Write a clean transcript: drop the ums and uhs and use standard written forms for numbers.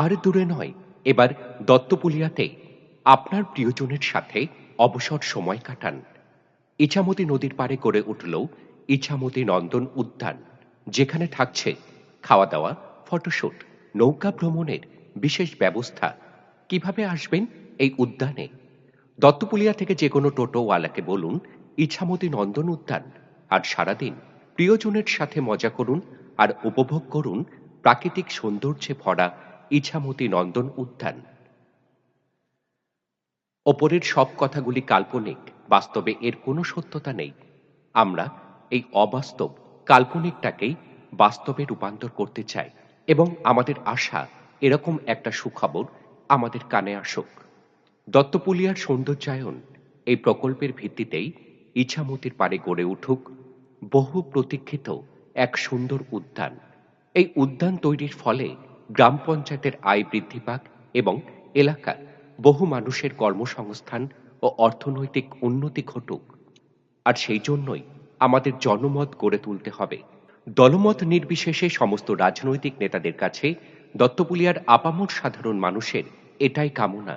আর দূরে নয়, এবার দত্তপুলিয়াতে আপনার প্রিয়জনের সাথে অবসর সময় কাটান। ইছামতি নদীর পাড়ে গড়ে উঠল ইছামতি নন্দন উদ্যান, যেখানে থাকছে খাওয়া দাওয়া, ফটোশুট, নৌকা ভ্রমণের বিশেষ ব্যবস্থা। কিভাবে আসবেন এই উদ্যানে? দত্তপুলিয়া থেকে যে কোনো টোটোওয়ালাকে বলুন ইছামতি নন্দন উদ্যান, আর সারাদিন প্রিয়জনের সাথে মজা করুন আর উপভোগ করুন প্রাকৃতিক সৌন্দর্যে ভরা ইছামতি নন্দন উদ্যান। ওপরের সব কথাগুলি কাল্পনিক, বাস্তবে এর কোনো সত্যতা নেই। আমরা এই অবাস্তব কাল্পনিকটাকেই বাস্তবে রূপান্তর করতে চাই, এবং আমাদের আশা এরকম একটা সুখবর আমাদের কানে আসুক। দত্তপুলিয়ার সৌন্দর্যায়ন এই প্রকল্পের ভিত্তিতেই ইছামতির পাড়ে গড়ে উঠুক বহু প্রতীক্ষিত এক সুন্দর উদ্যান। এই উদ্যান তৈরির ফলে গ্রাম পঞ্চায়েতের আয় বৃদ্ধি পাক এবং এলাকার বহু মানুষের কর্মসংস্থান ও অর্থনৈতিক উন্নতি ঘটুক। আর সেই জন্যই আমাদের জনমত গড়ে তুলতে হবে। দলমত নির্বিশেষে সমস্ত রাজনৈতিক নেতাদের কাছে দত্তপুলিয়ার আপামর সাধারণ মানুষের এটাই কামনা।